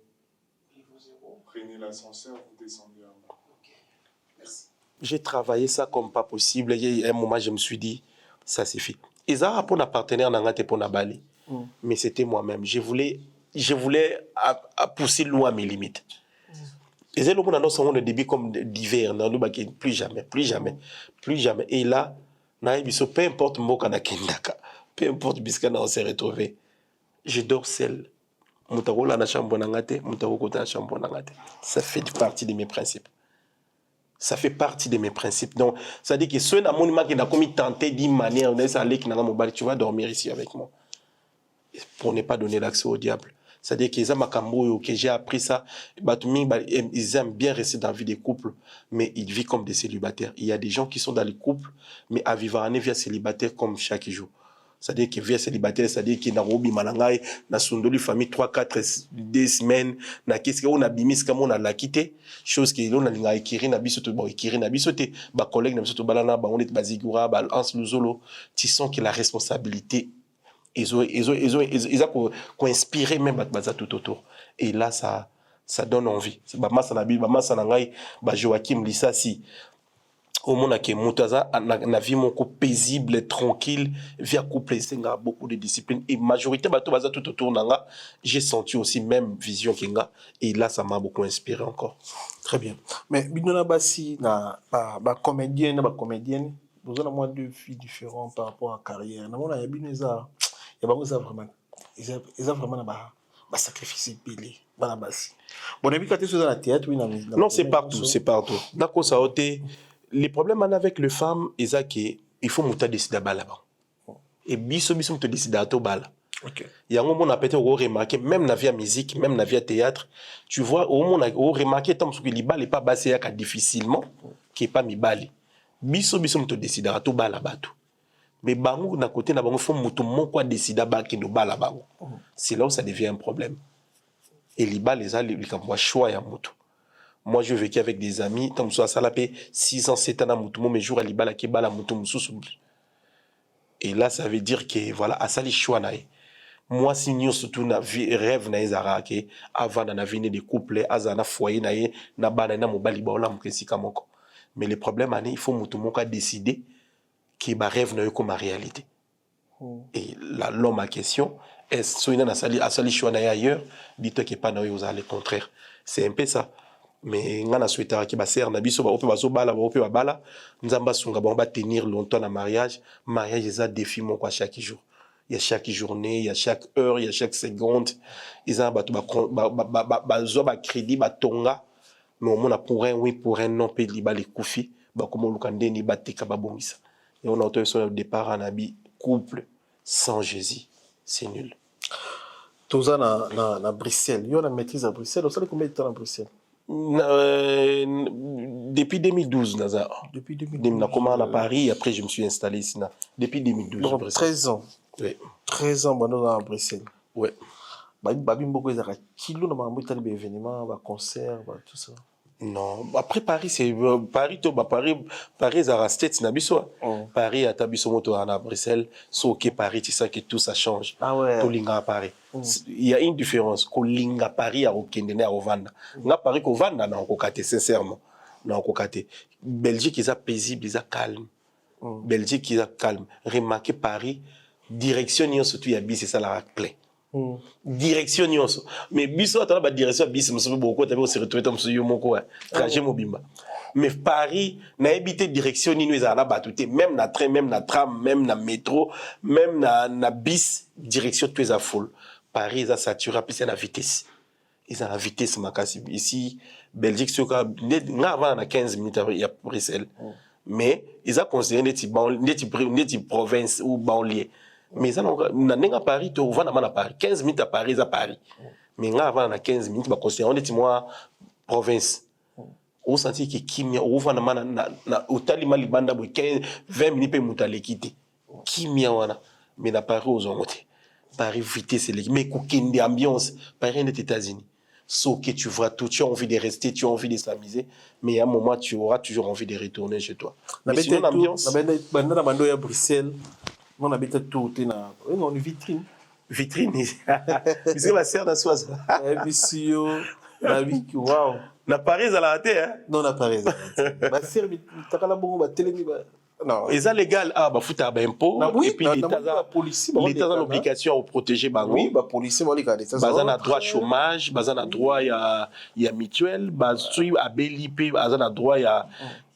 Prenez l'ascenseur, vous descendez en bas. Merci. J'ai travaillé ça comme pas possible. Il y a un moment, je me suis dit, ça suffit. Et ça, pour un partenaire, pour un Bali. Mais c'était moi-même. Je voulais pousser loin mes limites. Et c'est le moment dans le début comme d'hiver. Plus jamais. Et là, peu importe Moka Kendaka, peu importe Biskana, on s'est retrouvé. Je dors seul. Ça fait partie de mes principes. Ça fait partie de mes principes. Donc, ça dit que si un monument qui n'a commis tenté d'une manière, tu vas dormir ici avec moi. Pour ne pas donner l'accès au diable. C'est-à-dire que j'ai appris ça. Ils aiment bien rester dans la vie des couples, mais ils vivent comme des célibataires. Il y a des gens qui sont dans les couples, mais à vivre en vie célibataire comme chaque jour. C'est-à-dire que vie célibataire, c'est-à-dire qu'il y a Robi Malangai, na sondoli famille 3-4 2 semaines, na qu'est-ce qu'on a bimis comme on a la quitté, chose qui l'on a linga ékiri na biso to bon ékiri na biso te ba collègue na biso to balana ba on est bazigura ba ans luzolo, tu sens que la responsabilité ils ont inspiré même baza tout autour. Et là ça donne envie. Ba massa na bi ba massa na ngai ba Joachim Lissasi. Au monde qui montaza na vie mon paisible tranquille via couple c'est beaucoup de discipline et majorité bato baza tout autour nanga j'ai senti aussi même vision kinga et là ça m'a beaucoup inspiré encore. Très bien. Mais binona basi na ba comédienne vous avez moins deux filles différentes par rapport à carrière. Na mona ya bineza ya bango ça vraiment ils ont vraiment ba sacrifice pili bana basi. Bon et puis quand tu es dans la théâtre oui non c'est partout d'accord ça a été. Les problèmes avec les femmes, il faut que décider là-bas. Et biso te décider à tout bal. Il y a un moment on a peut-être remarqué même dans la vie musique, même dans la vie théâtre, tu vois au moment on a remarqué tant que les balles est pas basé à difficilement qui est pas mi balle. Biso te décider à tout bal là-bas tout. Mais bango na côté na bango faut mutu mon quoi décider ba qui no bal là-bas. C'est là où ça devient un problème. Et les balles les a les comme choix ya mutu. Moi, je vécu avec des amis, tant que ça a 6 ans, 7 ans, à Moutoumou, mes jours à Libala, qui bala Moutoumou, et là, ça veut dire que, voilà, à ça, les choix, moi, si nous, surtout, na rêve, na ezara, avant, na venir des couples, azana foyer, na bana, na mobali, ba, ola, mkesi, kamoko. Mais le problème, il faut Moutoumou, décider, qui ba rêve na yo comme réalité. Et l'homme en question, est-ce que a sali choix ailleurs, dit-toi qu'il pas na yo le contraire. C'est un peu ça. Mais on a souhaité que baser na biso ba ope bazo bala ba ope ba bala, nzamba sunga ba tenir longtemps na mariage, mariage c'est un défi mon quoi chaque jour. Il y a chaque journée, il y a chaque heure, il y a chaque seconde. Ils ont ba crédit ba tonga, mais on a pour un oui pour un non payé ba les koufi, ba comme on kande ni ba tika ba bongisa. Et on a entendu sur le départ en habit couple sans Jésus, c'est nul. Tous na Bruxelles, il y a la maîtrise à Bruxelles. Vous savez combien de temps à Bruxelles? Depuis 2012, Nazar. Depuis 2012. J'ai commencé à Paris et après je me suis installé ici. Depuis 2012. Donc 13 ans. Oui. 13 ans, on est à Bruxelles. Oui. Babi Mboko, il y a kilo dans les événements, concerts, tout ça. Non, après Paris, c'est Paris, Paris, à States, Paris, à Tabiso Moto, à Bruxelles, sauf Paris, tu sais que tout ça change. Ah ouais. Tolinga à Paris. Il y a une différence. Kolinga Paris à Okendene à Ovanda. Nga Paris ko Vanda na okokate sincèrement. Na okokate. Belgique ils a paisible, ils a calme. Belgique ils a calme. Remarquez Paris, direction n'y surtout y a bis c'est ça la clé. Direction nyonso mais biso atala ba direction bis muso beaucoup tabe se retrouver muso yo moko trajet mobimba mais Paris na habité direction ni nous ala batuté même na train même na tram même na métro même na bis direction tu es à full Paris ça saturé plus la vitesse ils ont la vitesse makasi ici Belgique sur nga avant na 15 minutes il y a Bruxelles mais ils ont considéré des province ou banlieue. Mais ça, on a Paris, tu vas à Paris. 15 minutes à Paris, à Paris. Mais là, avant, on a 15 minutes, on est moi province. On sentit que Kimia, on va au Talima Libanda, 20 minutes pour moutaler quitter. Kimia, wana. Mais na Paris, aux hommes, Paris, vitesse, mais qu'aucune ambiance. Paris, des États-Unis. Sauf que tu vois tout, tu as envie de rester, tu as envie de s'amuser, mais à un moment, tu auras toujours envie de retourner chez toi. Mais sinon, l'ambiance. À Bruxelles. On habite tout, on a une vitrine. Vitrine, puisque ma sœur n'a pas ça. Waouh. Na Paris, à la raté, hein? Non, na Paris. Ma sœur, tu as la bombe, non. Et ça, légal, ah, bah, foutre un impôt. Oui, et puis, l'État a l'obligation à protéger, bah, oui, bah, police, moi, les gars, bah, on a droit chômage, bah, on a droit, il y a mutuelle, bah, à BLIP, bah, on a droit, il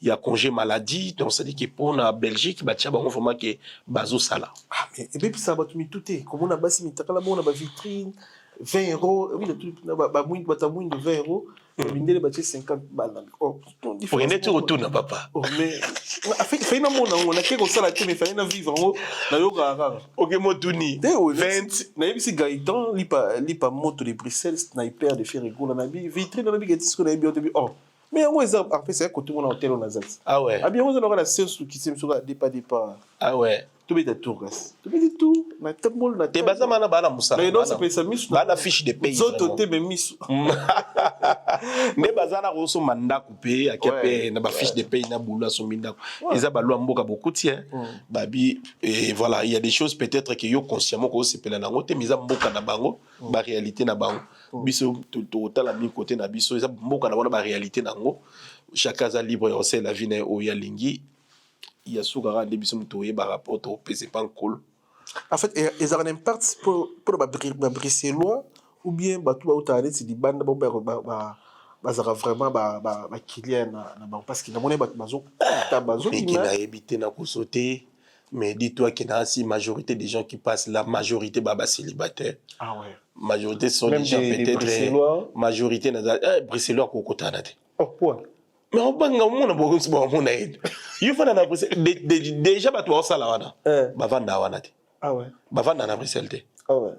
y a congé maladie, donc ça dit que pour la Belgique, bah, tiens, bah, on vraiment que, bah, ça là. Ah, mais, et puis, ça va tout est. Comme on a bassi, mais t'as la bonne, bah, vitrine, 20 €, oui, le truc, bah, moins de 20 €. Bindele bache 50 balles. Oh, pour une tu retournes papa. Oh mais fait na mona on a quelque chose là mais fait na vivre en na yoga. OK motuni 20 na yebisi Gaëtan lipa moto de Bruxelles sniper de faire rigolo na bi vitrine na bi geti ko na bi oh mais moi ça en fait c'est côté mon hôtel on a zat. Ah ouais. Ah bien on a la séance qui s'est sur départ. Ah ouais. Tu mets tout gas. Tu mets tout na tabol na. Te bazama na bana musa. Mais non ça peut ça miss. Bana fiche de pays. Zoto te me miss. Ne bazana roso manda coupé à capé na ba fiche de pays na boula so minda. Ils a balou mboka beaucoup tiens. Babi et voilà, il y a des choses peut-être que yo consciemment ko se pela na ngote mais za mboka na bango, ba réalité na bango. Biso to tala mi côté na biso, za mboka na ba réalité na ngo. Chacun a libre et sait la vie na o ya lingi. Il y a souvent des bisous moutoyés par rapport au PC pas cool. En fait, ils ont un impact pour briser loi ou bien tout va autant c'est des bandes bazara vraiment Kylian parce qu'il a monnaie bazo mais qui a évité na sauter mais dis-toi qu'il y a aussi majorité des gens qui passent la majorité baba célibataire. Ah ouais. Majorité sont des gens peut-être majorité na briselois ko kotana. Oh point. Mais on banga mona bogo sibo mona edo. You fana na Bruxelles déjà ba to sala wana. Ba vanda wana te. Ah ouais. Ba vanda na Bruxelles te. Ah ouais.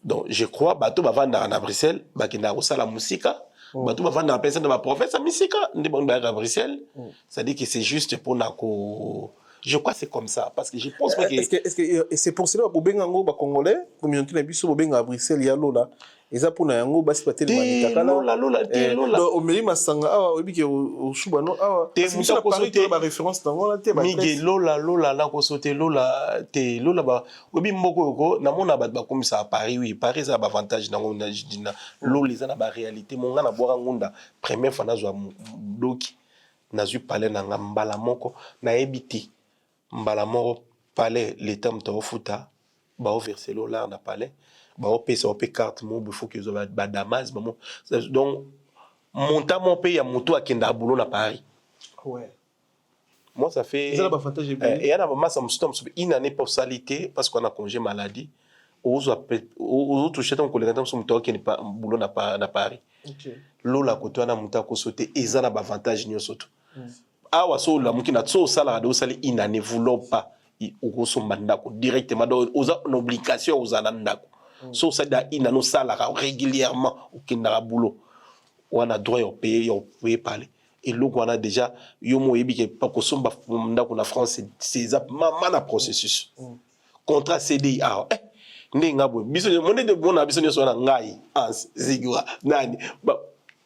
Donc je crois ba to ba vanda na Bruxelles ba kina ko sala musika. Ba to ba vanda personne de ma professeur musika ndi bon ba à Bruxelles. Ça dit que c'est juste pour na ko je crois que c'est comme ça parce que je pense pas que est-ce que c'est pour cela bobenga ngo ba congolais communauté na biso bobenga à Bruxelles ya lola. Eza pona yango basi pateli manitaka lola donc omeli masanga awa obiki o shuba no awa te muso ko sauter ba référence dans la te ba migi lola na ko sauter lola te lola ba obi mboko ko na mona ba comme ça à Paris oui Paris ça ba avantage na ngona jidina lola eza na ba réalité monga na boka ngunda première fois na zo doki na zu parler na ngambala moko na ebiti mbala moko palais l'état mta ofuta ba verser l'olard na palais ba pesa op carte mo il faut que zo ba damas maman donc monta mon pays à moto akenda boulot na Paris. Ouais. Moi ça fait Ça l'avantage et y a ma ça me stop une année pour salité parce qu'on a congé maladie aux autres chez ton collègue dans son qui n'est pas boulot na Paris. OK. Lola ko to na muta ko sauter ezana ba avantage nyo soto. Awa so la mukina so sala do sali une année voulant pas au so mandako directement aux obligations aux anandako. So ça da une année sala régulièrement au kinara boulot. On a droit au payer parler. Et là, on a déjà, yomo ebi que pas que somba ndako na France, c'est ça, maman processus. Contrat CDI, ah, n'enga bo. Biso, mon de bon na biso nyo so na ngai, ans, zigwa, nani, ba,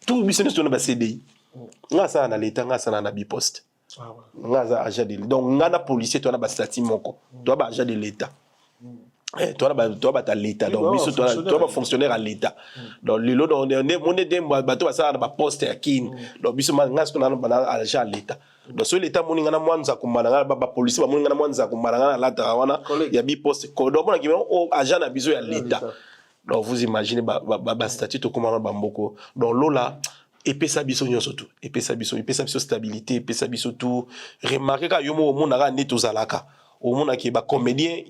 tout biso nyo so na ba CDI. Nga sa na l'état, nga sa na biposte. Nga za agent de, donc nga na policier to na ba statut moko, to ba agent de l'état. Toi là ta l'état donc biso toi ba fonctionnaire à l'état donc le lot on est mon de bato ça na ba poste ya kin donc biso nga ce qu'on a ba agent à l'état donc sur l'état moninga na mwanza kumana ba policier ba moninga na mwanza kumana na lata wana ya bi poste ko donc bona ki o agent na biso ya l'état donc vous imaginez ba statut to komana ba mboko donc lola epesa biso nyonso tout epesa biso stabilité epesa biso tout remarquer ka yomo monaka ne tozalaka au monde qui est comédien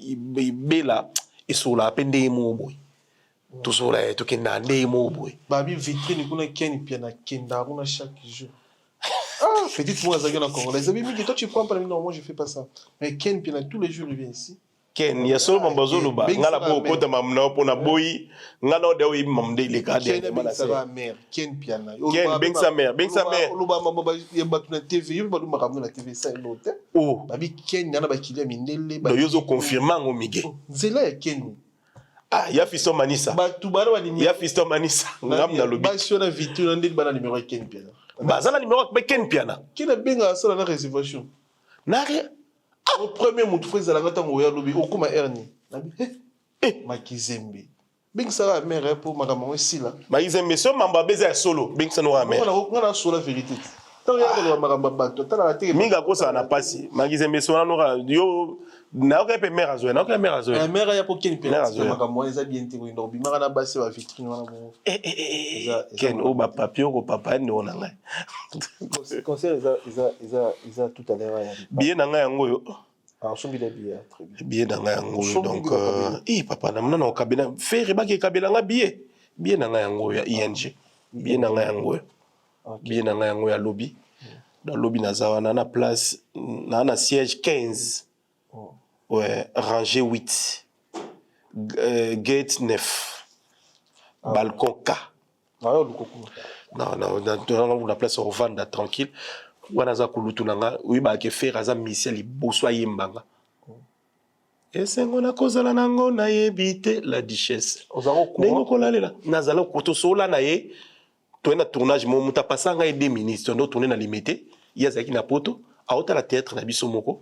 bela et sur la peine des mots boy tout sur la tout qui n'a des mots boy babi vitrine kuna ken piana kenda kuna chaque jour ah petite moi ça na Congo les amis mais toi tu prends pas non moi je fais pas ça mais ken piana tous les jours il vient ici ken ya solo mbazolo ba ngala bo kota mamna pona boy ngala de wi mamde le ka de mana ça va mère ken piana ken beng sa mère lo ba mama ba yeba na TV yo ba lu makamno na TV ça l'autre oh babi ken na ba kilia mindele ba yozo confirmant ngo mige zela ya ken ah ya fisto manisa ba tu ba wa ni ya fisto manisa ngam na lobi ba sur la vitrine ndeli ba na numéro ken piana ba za na numéro ba ken piana ken benga ça na réservation na au premier mout frère la gata ngoya lobi okuma erni nabi makizembe bing ça mère pour makambo esila makizembe so mamba beza solo bing ça no mère on a sur la vérité tant ya ko makambo bato tant la télé minga ko ça na pasi makizembe so na yo na ko pe mère azo na ko mère azo mère ya pour ken pe makambo eza bien te ko ndo bi mara na base ba vitrine wana bo ken o ba papier ko papa ni ona ngai concert eza tout à l'heure bien na ngai yango yo ah on sombi bien très bien na ngai yango donc papa na mna na kabina faire ba ke kabela nga bien na ngai yango ya ING bien na ngai yango bien na ngai yango ya lobby dans lobby na zawana na place na siège 15 ouais rangée 8 gate 9 balcon K non la place au vanda tranquille wana za kulutu nanga oui ba ke faire aza misiel boso yembanga esengo na kozala nango na yebite la duchesse nengo kolalela nazala koto sola na ye to na tournage mo muta pasanga e 2 minutes to tourner na limité yazaki na poto aota la théâtre na biso moko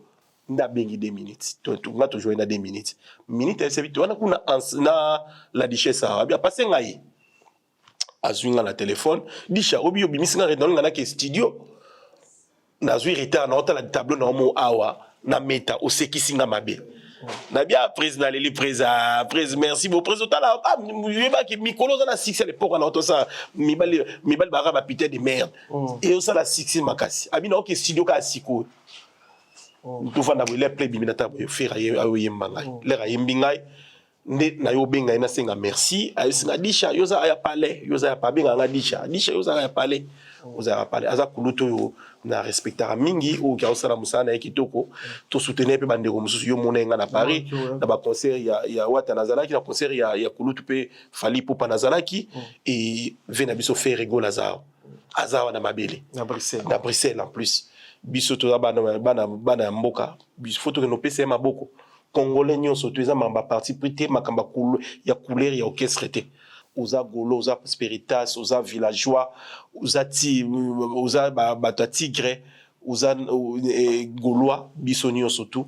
nda bengi 2 minutes to nga to jouer na 2 minutes minute c'est vite wana kuna na la duchesse a bien passer ngai azwinga na téléphone disha obi obimisanga redonga na ke studio na zwi retard na otala tableau na mo awa na meta o sekisinga mabe na bien président les président merci beau président là yeba ki mikolo na 6 à l'époque na otosa mibali bara ba putain de merde et o ça la 6 makasi abina ok studio ka siko tout fanda bo les play biminata bo faire ayemba ngai le ra yembingai nde na yo benga na senga merci ayisinga disha yoza ya palais yoza ya pabenga nga disha yoza ya palais oza parler aza kuluto yo na respectera mingi o ka osala musana ekitoko to soutenir pe bandeko mususu yo monenga na Paris na ba concert ya wata nazalaki na concert ya kulutu pe fali popa nazalaki et vena biso faire rigolo aza na mabele na Bruxelles en plus biso to bana mboka biso photo que no pese maboko congolais nyonso to eza mamba parti prité makamba ya couleur ya orchestre te oza golo oza spiritas oza villageois oza bato tigre oza gaulois biso nyonso tout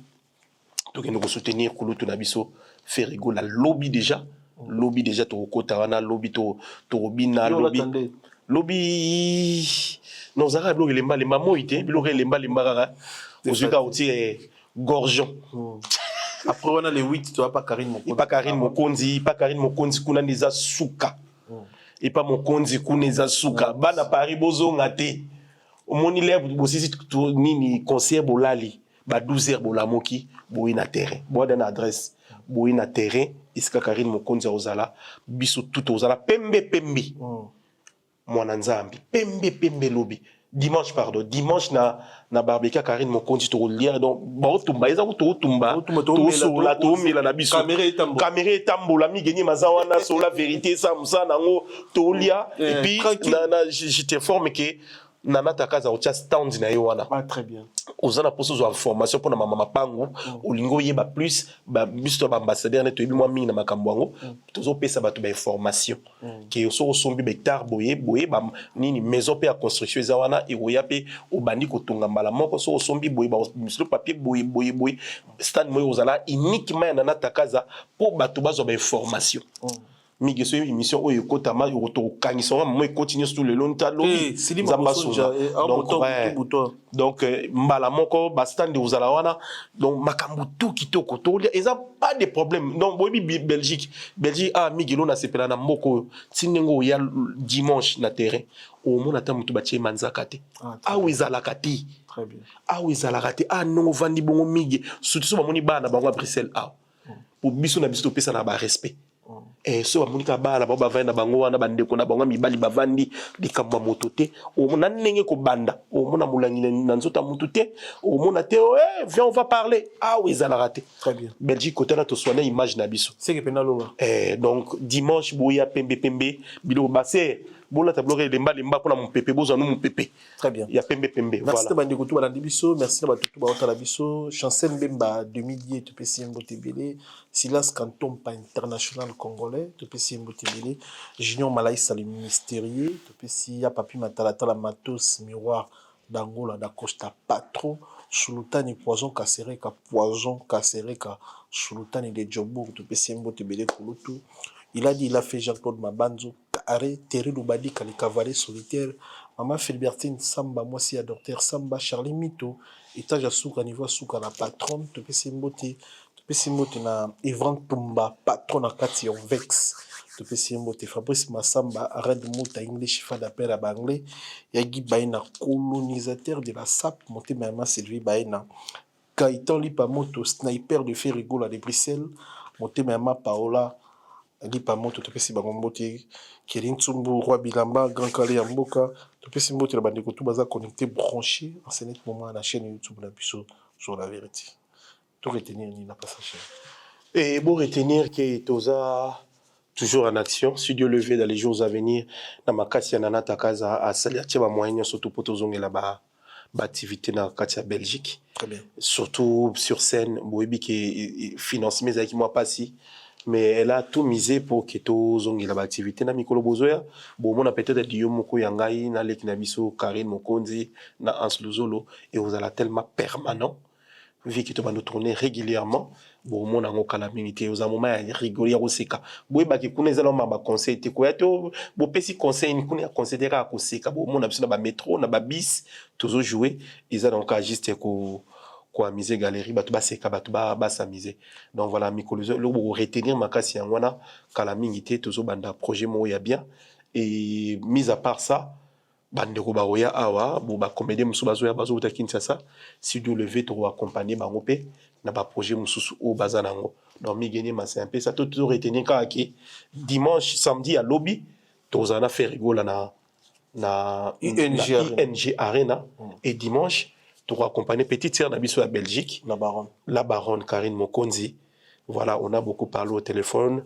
tokende kosoutenir kulutu na biso faire rigolo lobby déjà tokokota wana lobby torobina lobby nozaka biloko elemba moi te biloko elemba kaka ozwika otire Gorgeon. Après, on a les 8, tu vois, pas Karine Mokonzi. Pas Karine Mokonzi, kuna neza suka. Et pas Mokonzi, kuna neza suka. Bana Paris bozo ngate. Moni lèvre, bosisi nini conseiller bolali. Ba 12h bolamoki, boui na terrain. Bois d'une adresse, boui na terrain. Iska Karine Mokonzi ozala. Biso tout ozala. Pembe. Mwana nzambi. Pembe lobby. Dimanche na barbecue Karine Mokonzi to lire donc ba tumba eza to tumba to sola to mila na biso caméra etambola mi gagner mazawana sur la vérité ça musa nango to lia et puis je t'informe que nana takaza ocha stand na yo wana très bien ozana poso zo information pour na mama pangu olingo yeba plus ba biso ba ambassadeur neto yebi moi mingi na makambo yango tozo pesa bato ba information que so sombi hectare boye ba nini maison pe ya construction eza wana e oya pe obandi kotonga mbala moko so sombi boye ba mislo papier boye stand moyo ozala uniquement nana takaza pour bato bazo ba information migi so émission oyo kotama yo to kangisonga moi continue sur le long talo donc mbala moko ba stand de uzala wana donc makambu tout kitoko to eza pas de problème donc bobi Belgique migi lo na sepela na mboko tinengo ya dimanche na terrain au mona ta mutu batie manzaka te awizala kati très bien awizala kati non vandi bongo migi surtout so bamoni bana bango à Bruxelles pour biso na biso pesa na ba respect so amunika bala ba vanda bango wana bandeko na bango mibali bavandi likamba moto te o mona ndenge ko banda o mona mulangile na nzota mutu te o mona te viens on va parler oui ça l'a raté très bien Belgique côté là to soigner image na biso c'est que penalo donc dimanche boya pembe bilo basse bola tableau de mba pour mon pépé bozo mon pépé très bien il y a pembe merci voilà bandeko tout balandi biso merci na batutu ba otala biso chancel Mbemba 2010 to pesi mbotebele Silas Canton pas international congolais to pesi mbotebele Junior Malaïsa le mystérieux to pesi ya papi matala tala matos miroir d'Angola da Costa Patro Sultani poison Kasereka Sultani de Djobour to pesi mbotebele kulutu. Il a dit, il a fait Jean-Claude Mabanzo, Arrêt, Terry Loubadi, les cavaliers solitaires, Maman Philbertine, Samba, moi aussi, Docteur Samba, Charlie Mito, Etage à Souka, niveau Souka, la patronne, Topesi Mbote, na Evran Tumba, patron à Kati, on vex, Topesi Mbote, Fabrice Massamba, Red Mouta, English, Fada Père à Banglé, Yagi Baina, colonisateur de la SAP, monté Maman Sylvie Baina, Gaëtan Lipamoto, sniper de Ferrigola de Bruxelles, monté Maman Paola, Lipa moto topesi bangombote Kérin Tsumbu Roi Bilamba Grand Calais Yamboka topesi mbote la bandeko tout baza connecté branché en ce moment à la chaîne YouTube la biso sur la vérité tout retenir ni n'a pas sa chaîne et bon retenir que toza toujours en action studio levé dans les jours à venir na makasi ya nana takaza a salia tcheba moyen surtout pour tozongela ba activité na kati ya Belgique très bien surtout sur scène boyebi que financement ezaki moi pas si mais elle a tout misé pour que tout zongi la activité na mikolo bozoya bon on a peut-être Dio moko yangai na leki na biso Karine Mokonzi na Hans Luzolo et vous allez tellement permanent vu que tu vas nous tourner régulièrement bon on a ngokala minité aux moments rigoler oseka boy ba ki kuna ezala ma conseil te ko yato bo pesi conseil ni kuna considérer ko seka bon on a biso na ba métro na ba bis toujours jouer ils ont donc juste ko amuser galerie batu baseka batu ba s'amuser donc voilà mikolo le retenir makasi yangwana kala mingi te tozo banda projet mo ya bien et mis à part ça bande ko ba oya awa bo ba comédie musu bazo ya bazo uta Kinshasa si Dieu levé to accompagner bango pe na ba projet mususu o bazanango donc mi gagner c'est un peu ça toujours retenir ka ki dimanche samedi à lobby tozana faire rigola na ING Arena et dimanche pour accompagner petite sœur d'Abisso à Belgique, la baronne Karine Mokonzi. Voilà, on a beaucoup parlé au téléphone.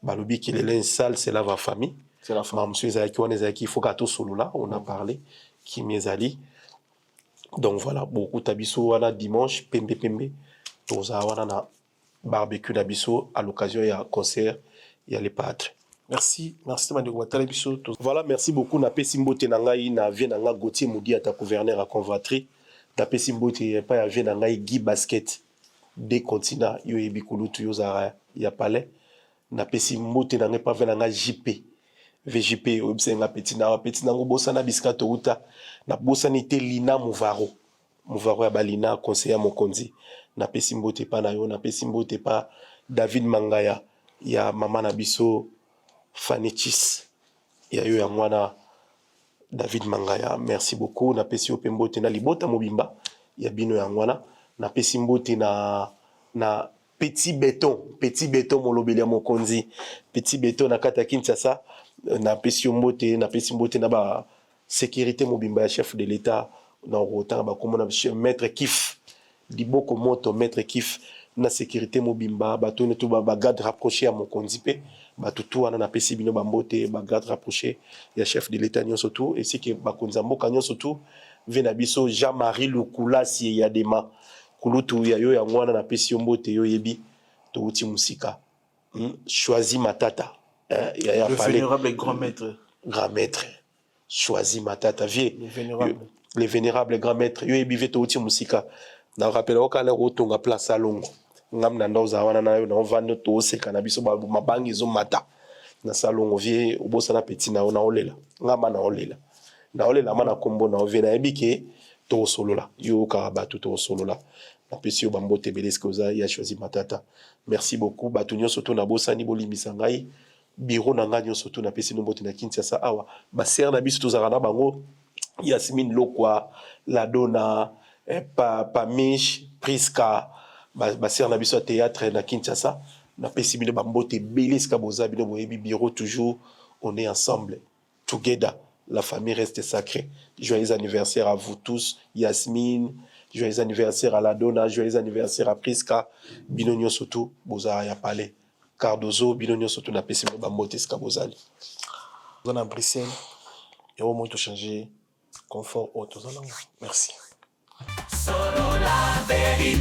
Balobi qui est là, salle, c'est la famille. C'est la famille. Monsieur Zaki, on est Zaki, il faut qu'à tout solo là, on a parlé. Qui m'est allé. Donc voilà, beaucoup d'Abisso, on a dimanche, pembe. On a barbecue d'Abisso à l'occasion, il y a un concert, il y a les pâtres. Merci Bisso. Voilà, merci beaucoup. Na Pesimbo Tenangai, na Vienanga Gauthier Moudi à ta gouverneur à Convatry. Na Pesimbo pas ya Vienanga Guy Basket. Des continents, yo ebikulu tu yo zara ya palais. Na Pesimbo Tenangai pas Vienanga JP. VJP obsenga petina ngo bossa na biskato uta. Na bossa nité Lina Mouvaro. Mouvaro ya Balina conseiller Mokonzi. napesi mbote pa na yo, napesi mbote pa David Mangaya ya mama na biso Fanichis ya yo ya mwana David Mangaya, merci beaucoup. Napesi yo pe mbote na libota mobimba ya bino ya mwana, napesi mbote na Petit Béton molobeli ya mokonzi, Petit Béton na kata Kinshasa, napesi yo mbote, napesi mbote na ba sécurité mobimba ya chef de l'état na rotanga ba komona maître Kif Liboko Moto, maître Kif na sécurité mobimba bato ne to ba garde rapproché à mokonzi pe bato tout wana napesi bino ba mbote ba garde rapproché ya chef de l'état nyonso tout et c'est que ba konza mboka nyonso tout vena biso Jean-Marie Lukulasi ya dema kulutu ya yo ya ngwana napesi yo mbote yo yebi to uti musika. Choisi Matata le vénérable grand maître Choisi Matata vie le vénérable grand maître yo yebi veto uti musika na rappel okala rotonga place Salongo ngam na ndoza wana na yo na vando to seka na biso ba mabangi zo mata na Salongo vie obosa na petit na ona olela ngama na olela mana kombo na ovena ebike to solola yo karabatu to solola na pesi yo bambote beleske oza ya Choisi Matata. Merci beaucoup batu nyonso to na bosani bolimbisa ngai bureau na ngai nyonso to na pesi no mbote na Kinshasa awa ba ser na biso to zaka na bango Yasmine Lokwa la dona pa Mish Priska ba ser na biso théâtre na Kinshasa na pesi bino bambote beleske boza bino boyebi bureau toujours on est ensemble together. La famille reste sacrée. Joyeux anniversaire à vous tous. Yasmine, joyeux anniversaire à la Donna, joyeux anniversaire à Priska. Binonio Soto, Boza ya Palais. Cardozo, Binonio Soto na pesi ba moteska bozali. Vous en Bruxelles, et au moins tout changer. Confort auto. Merci. Solo la vérité.